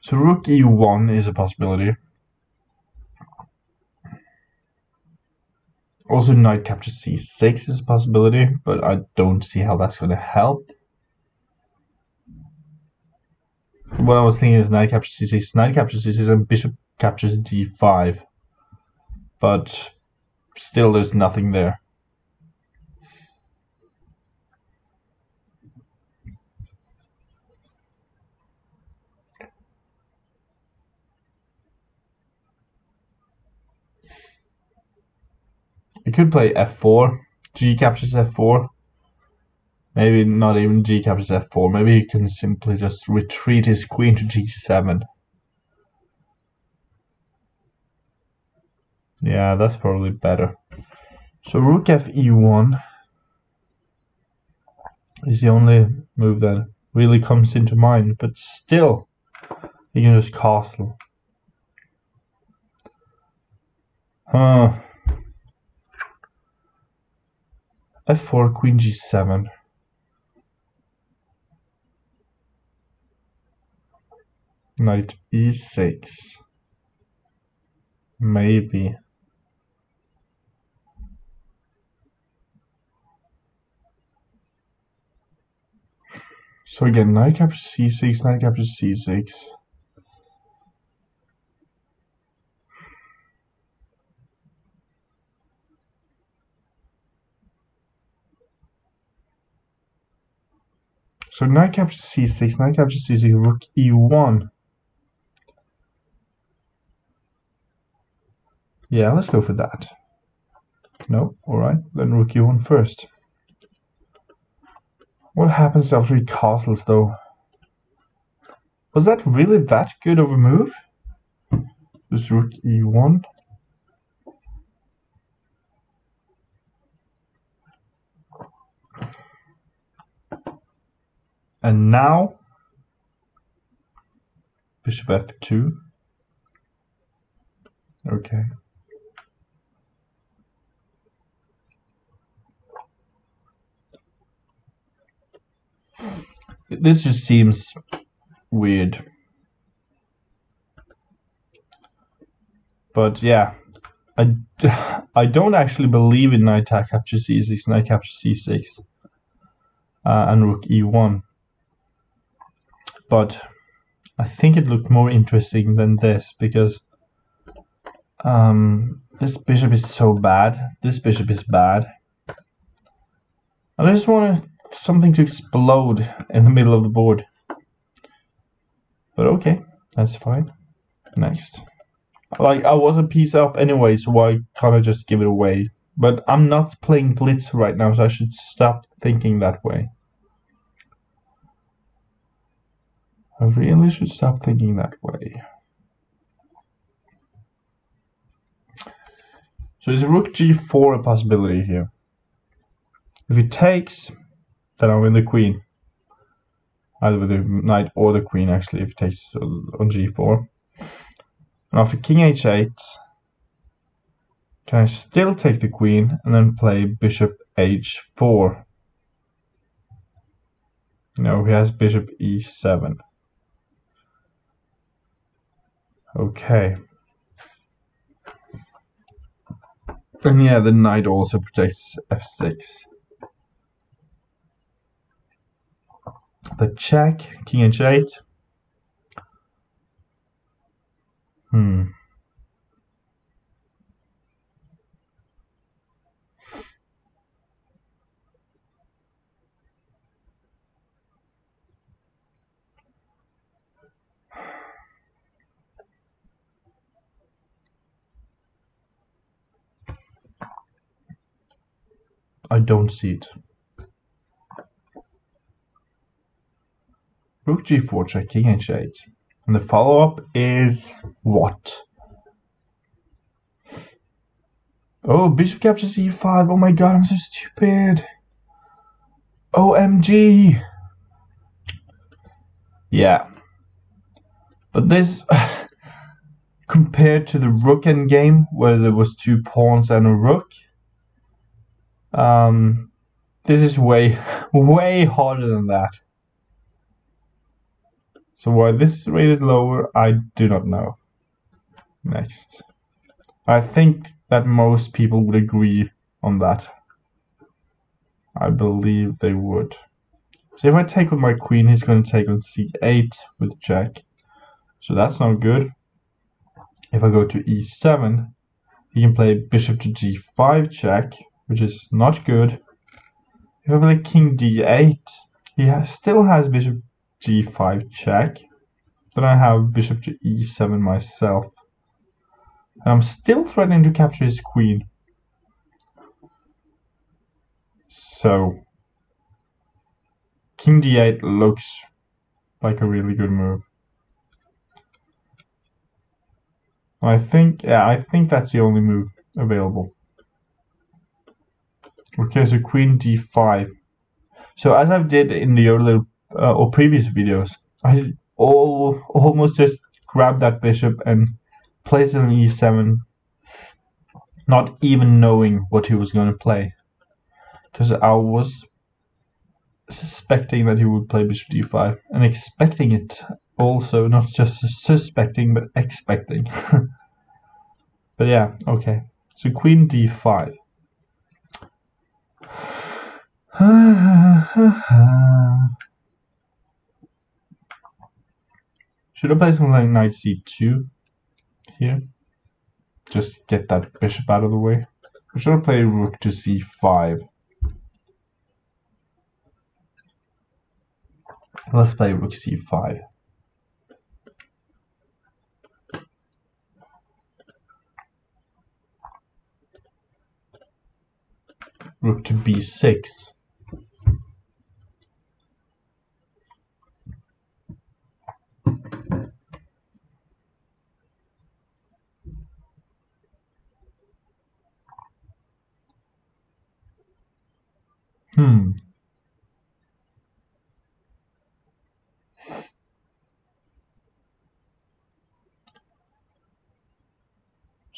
So rook e1 is a possibility. Also knight captures c6 is a possibility, but I don't see how that's going to help. What I was thinking is knight captures c6, knight captures c6, and bishop captures d5. But still there's nothing there. You could play f4, g captures f4. Maybe not even g captures f4. Maybe he can simply just retreat his queen to g7. Yeah, that's probably better. So rook f e1 is the only move that really comes into mind, but still, you can just castle. Huh. f4, queen g7. Knight e6. Maybe. So again, knight captures c6, knight captures c6. So knight captures c6, knight captures c6, rook e1. Yeah, let's go for that. No, alright, then rook e1 first. What happens after he castles though? Was that really that good of a move? Just rook e1. And now bishop f2. Okay. This just seems weird. But yeah, I don't actually believe in knight capture c6, knight capture c6, and rook e1. But I think it looked more interesting than this because this bishop is so bad. This bishop is bad. And I just want something to explode in the middle of the board. But okay, that's fine. Next. Like, I was a piece up anyway, so why can't I just give it away? But I'm not playing Blitz right now, so I should stop thinking that way. I really should stop thinking that way. So is rook g4 a possibility here? If he takes, then I win the queen. Either with the knight or the queen, actually, if he takes on g4. And after king h8, can I still take the queen and then play bishop h4? No, he has bishop e7. Okay. And yeah, the knight also protects f6. But check, king h8. I don't see it. Rook g4 check, king h8. And the follow-up is what? Oh, bishop captures e5. Oh my god, I'm so stupid. OMG. Yeah. But this, compared to the rook endgame, where there was 2 pawns and a rook, this is way, way harder than that. So why this is rated lower, I do not know. Next. I think that most people would agree on that. I believe they would. So if I take with my queen, he's going to take on c8 with check. So that's not good. If I go to e7, he can play bishop to g5 check, which is not good. If I play king d8, he still has bishop g5 check. Then I have bishop to e7 myself. And I'm still threatening to capture his queen. So king d8 looks like a really good move. I think that's the only move available. Okay, so queen d5. So as I did in the earlier or previous videos, I almost just grabbed that bishop and placed it on e7, not even knowing what he was going to play, because I was suspecting that he would play bishop d5 and expecting it also, not just suspecting but expecting. But yeah, okay, so queen d5. Should I play something like knight c2 here? Just get that bishop out of the way. Or should I play rook to c5? Let's play rook c5. Rook to b6.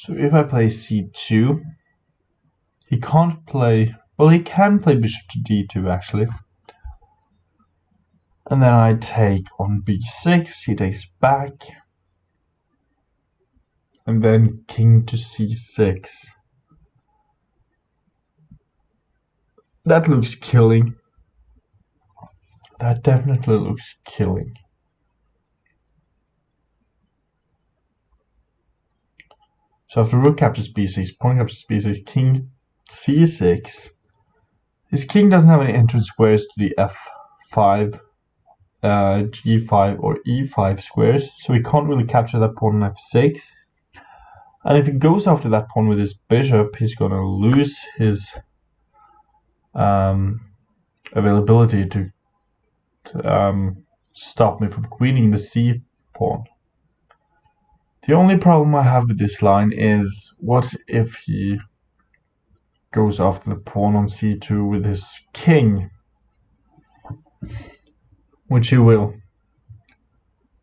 So if I play c2, he can't play, well, he can play bishop to d2 actually. And then I take on b6, he takes back. And then king to c6. That looks killing. That definitely looks killing. So after rook captures b6, pawn captures b6, king c6. His king doesn't have any entrance squares to the f5, g5 or e5 squares, so he can't really capture that pawn on f6. And if he goes after that pawn with his bishop, he's going to lose his availability to stop me from queening the c pawn. The only problem I have with this line is, what if he goes after the pawn on c2 with his king? Which he will.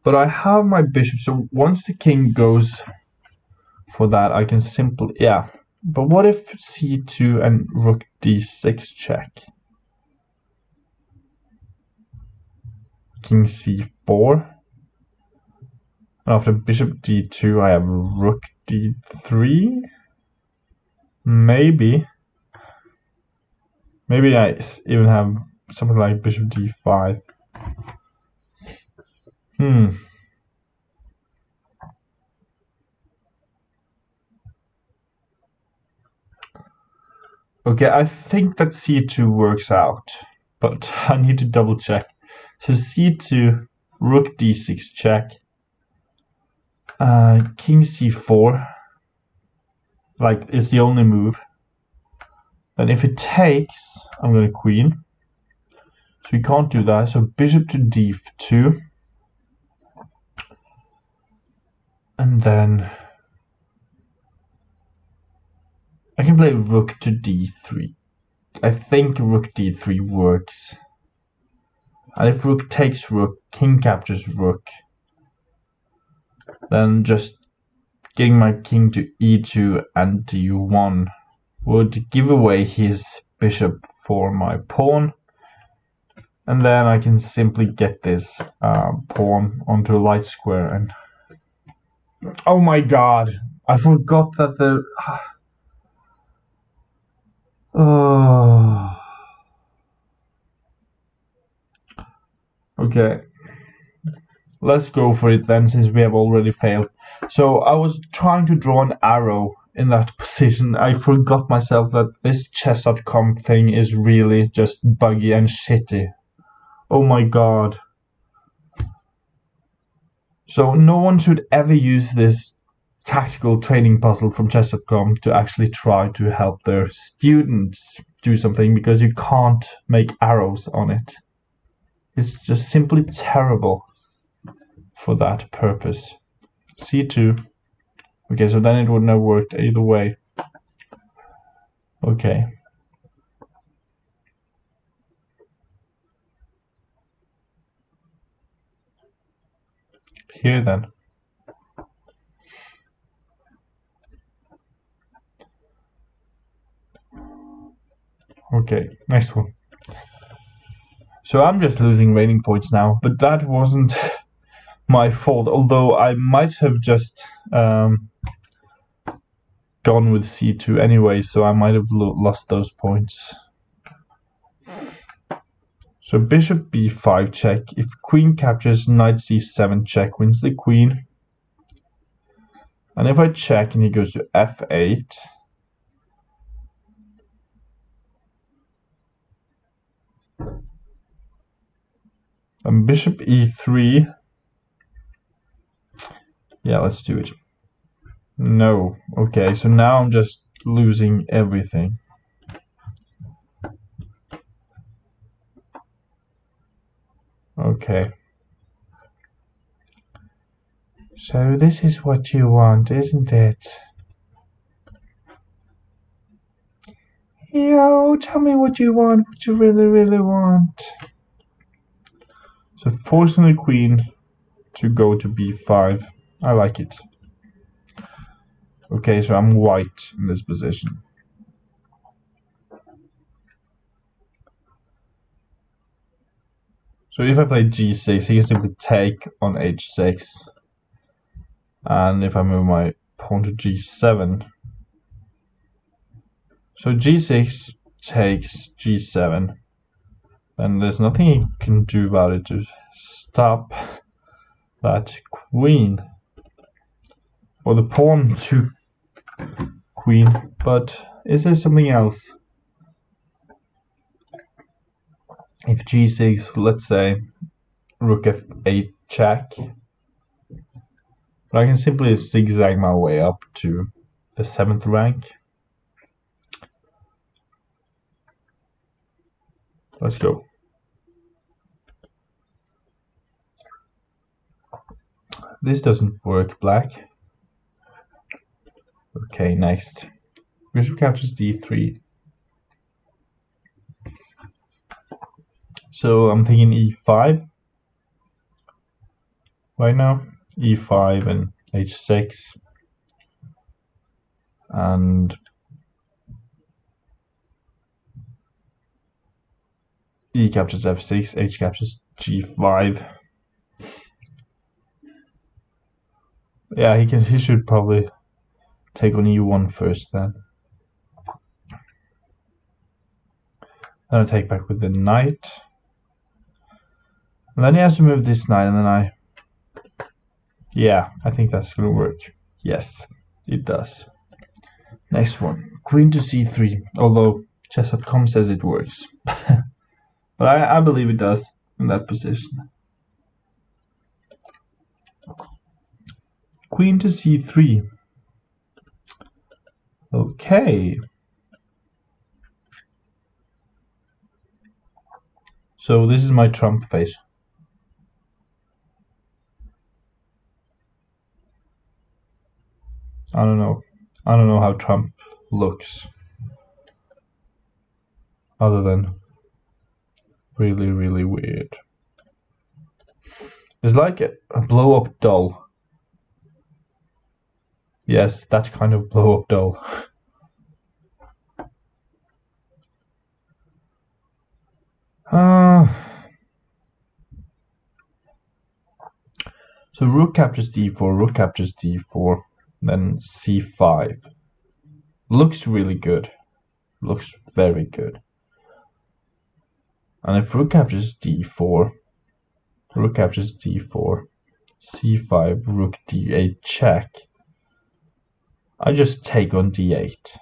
But I have my bishop, so once the king goes for that, I can simply, yeah. But what if c2 and rook d6 check? King c4. And after bishop d2, I have rook d3. Maybe I even have something like bishop d5. Okay, I think that c2 works out, but I need to double check. So c2, rook d6 check, king c4, like, is the only move. Then if it takes, I'm going to queen. So we can't do that. So bishop to d2. And then I can play rook to d3. I think rook d3 works. And if rook takes rook, king captures rook, then just getting my king to e2 and d1 would give away his bishop for my pawn. And then I can simply get this pawn onto a light square. And oh my god, I forgot that the... Okay, let's go for it then, since we have already failed. So I was trying to draw an arrow in that position. I forgot myself that this chess.com thing is really just buggy and shitty. Oh my god. So no one should ever use this tactical training puzzle from chess.com to actually try to help their students do something, because you can't make arrows on it. It's just simply terrible for that purpose. c2, Okay, so then it wouldn't have worked either way. Okay. Here then. Okay, next one. So I'm just losing rating points now, but that wasn't my fault, although I might have just gone with c2 anyway, so I might have lost those points. So bishop b5 check. If queen captures, knight c7 check wins the queen. And if I check and he goes to f8, and bishop e3, yeah, let's do it. No, okay, so now I'm just losing everything. Okay. So this is what you want, isn't it? Yo, tell me what you want, what you really want. So forcing the queen to go to b5. I like it. Okay, so I'm white in this position. So if I play g6, he can simply take on h6. And if I move my pawn to g7, so g6 takes g7, and there's nothing he can do about it to stop that queen, or the pawn to queen. But is there something else? If g6, let's say rook f8 check, but I can simply zigzag my way up to the 7th rank. Let's go. This doesn't work, black. Okay, next. Bishop captures d3. So I'm thinking e5 right now. e5 and h6. And e captures f6, h captures g5. Yeah, he should probably take on e1 first then. Then I'll take back with the knight. And then he has to move this knight, and then yeah, I think that's gonna work. Yes, it does. Next one, queen to c3, although chess.com says it works. But I believe it does in that position. Queen to c3. Okay. So this is my trump face. I don't know how Trump looks, other than really weird. It's like a blow-up doll. Yes, that kind of blow-up doll. So rook captures d4, rook captures d4, then c5. Looks really good. Looks very good. And if rook captures d4, rook captures d4, c5, rook d8 check, I just take on d8.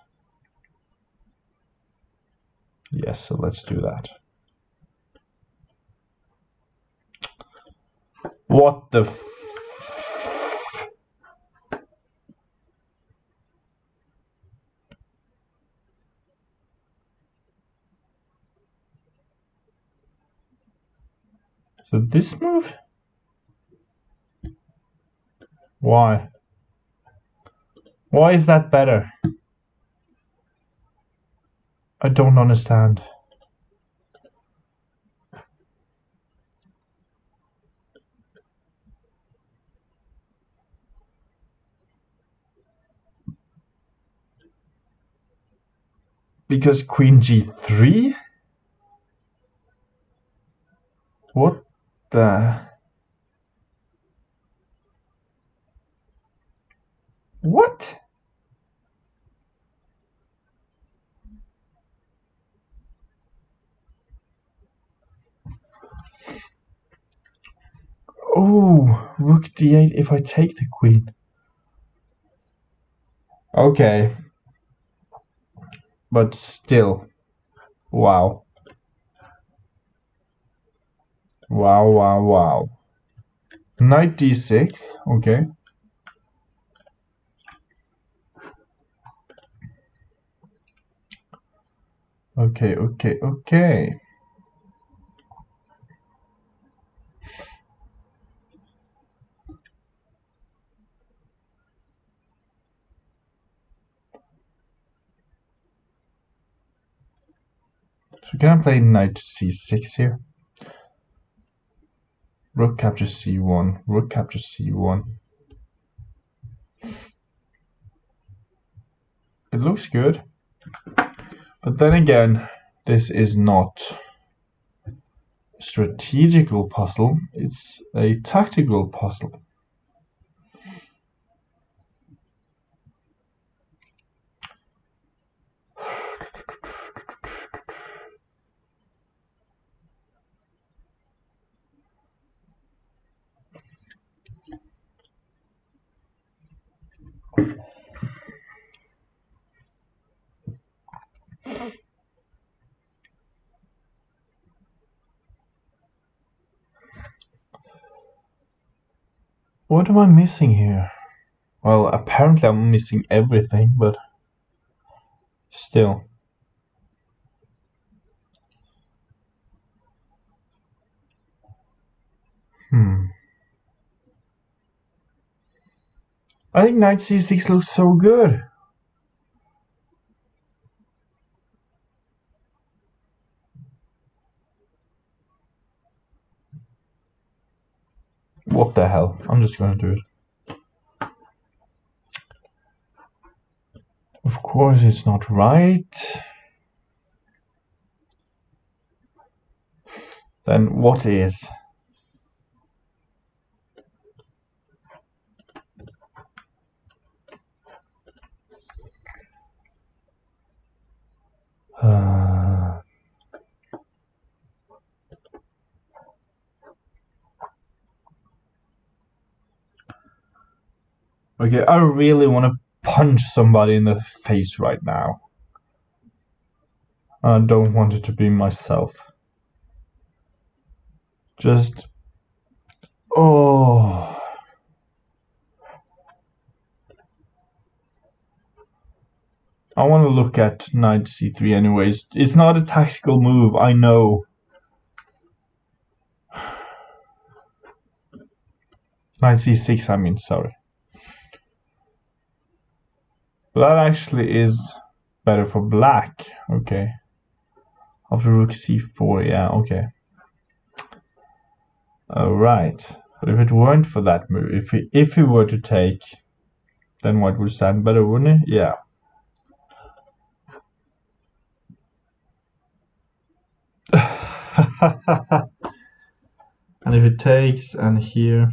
Yes, so let's do that. What the So this move? Why? Why is that better? I don't understand. Because queen g3? What the... What? Oh, rook d8 if I take the queen. Okay. But still. Wow. Wow, wow, wow. Knight d6. Okay. Okay, okay, okay. So can I play knight to c6 here? Rook captures c1. Rook captures c1. It looks good. But then again, this is not a strategical puzzle. It's a tactical puzzle. What am I missing here? Well, apparently I'm missing everything, but still. I think knight c6 looks so good. What the hell? I'm just gonna do it. Of course it's not right. Then what is? Okay, I really want to punch somebody in the face right now. I don't want it to be myself. Just... Oh... I want to look at knight c3 anyways. It's not a tactical move, I know. Knight c6, I mean, sorry. That actually is better for black. Okay. After rook c4, yeah, okay. Alright. But if it weren't for that move, if he were to take, then white would stand better, wouldn't it? Yeah. And if it takes, and here...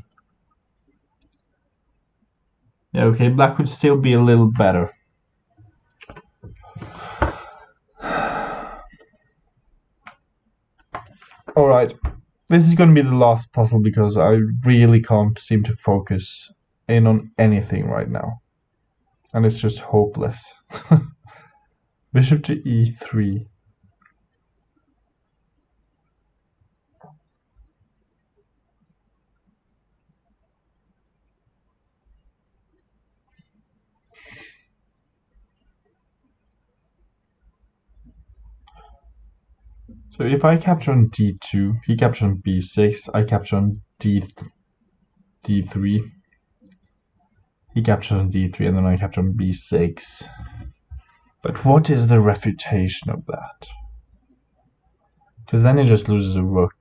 Yeah, okay, black would still be a little better. Alright, this is gonna be the last puzzle because I really can't seem to focus in on anything right now. And it's just hopeless. Bishop to e3. So if I capture on d2, he captures on b6, I capture on d3. He captures on d3 and then I capture on b6. But what is the refutation of that? Because then he just loses a rook.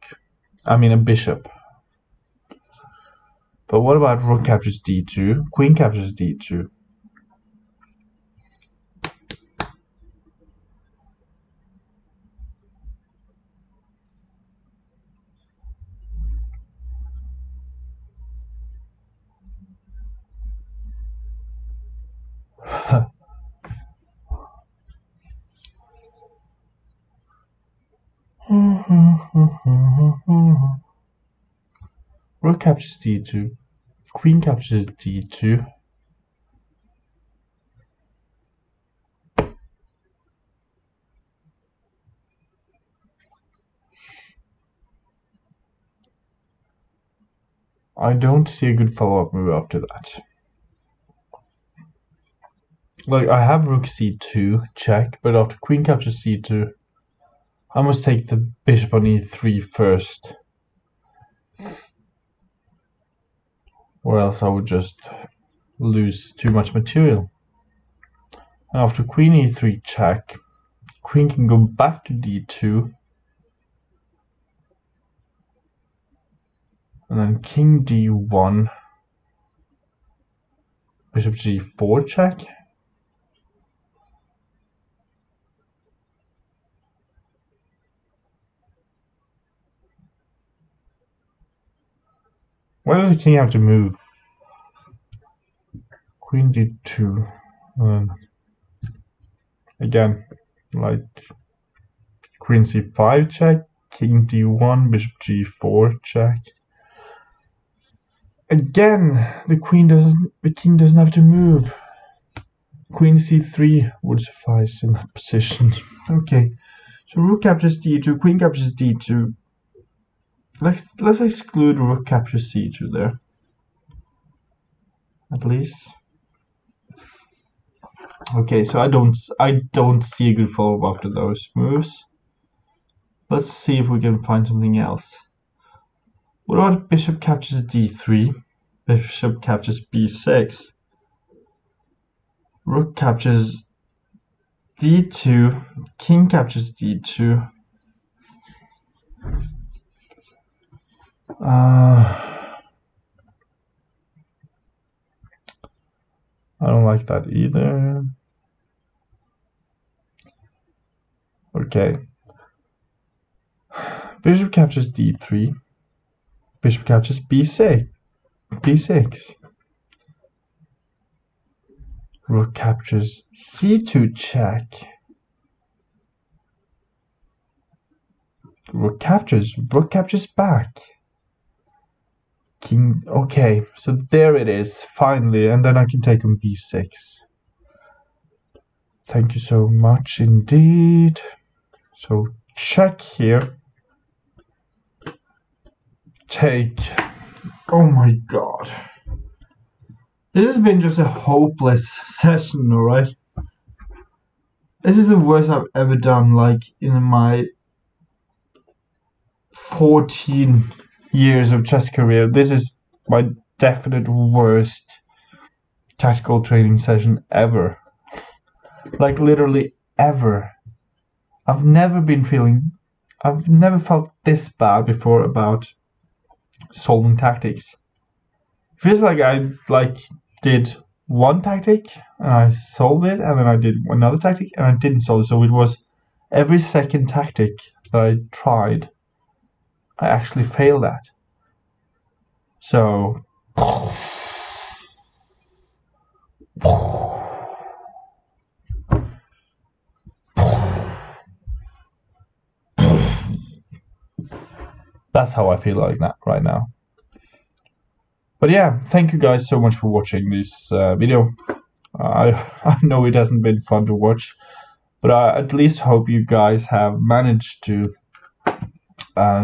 I mean a bishop. But what about rook captures d2? Queen captures d2. Rook captures d2. Queen captures d2. I don't see a good follow-up move after that. Like, I have rook c2, check, but after queen captures c2, I must take the bishop on e3 first. Or else I would just lose too much material. And after queen e3 check, queen can go back to d2. And then king d1, bishop g4 check. Why does the king have to move? Queen d2. Again, like queen c5 check, king d1, bishop g4 check. Again, the king doesn't have to move. Queen c3 would suffice in that position. Okay, so rook captures d2, queen captures d2. Let's exclude rook captures c2 there, at least. Okay, so I don't see a good follow-up after those moves. Let's see if we can find something else. What about bishop captures d3? Bishop captures b6. Rook captures d2. King captures d2. I don't like that either. Okay. Bishop captures d3. Bishop captures b6. b6. Rook captures c2 check. Rook captures back. King, okay, so there it is, finally, and then I can take on b6. Thank you so much indeed. So check here. Take. Oh my god. This has been just a hopeless session, alright? This is the worst I've ever done, like, in my 14 years of chess career. This is my definite worst tactical training session ever. Like, literally ever. I've never felt this bad before about solving tactics. It feels like I did one tactic and I solved it, and then I did another tactic and I didn't solve it. So it was every second tactic that I tried, I actually failed at. So that's how I feel like that right now. But yeah, thank you guys so much for watching this video. I know it hasn't been fun to watch, but I at least hope you guys have managed to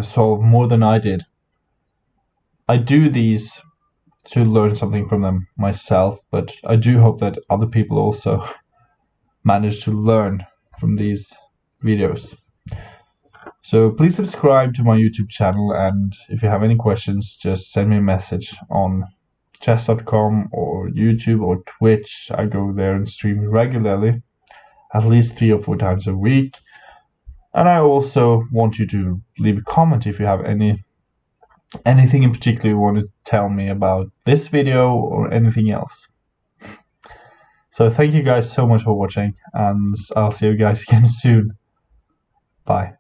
solve more than I did. I do these to learn something from them myself, but I do hope that other people also manage to learn from these videos. So please subscribe to my YouTube channel, and if you have any questions, just send me a message on chess.com or YouTube or Twitch. I go there and stream regularly, at least 3 or 4 times a week. And I also want you to leave a comment if you have anything in particular you want to tell me about this video or anything else. So thank you guys so much for watching, and I'll see you guys again soon. Bye.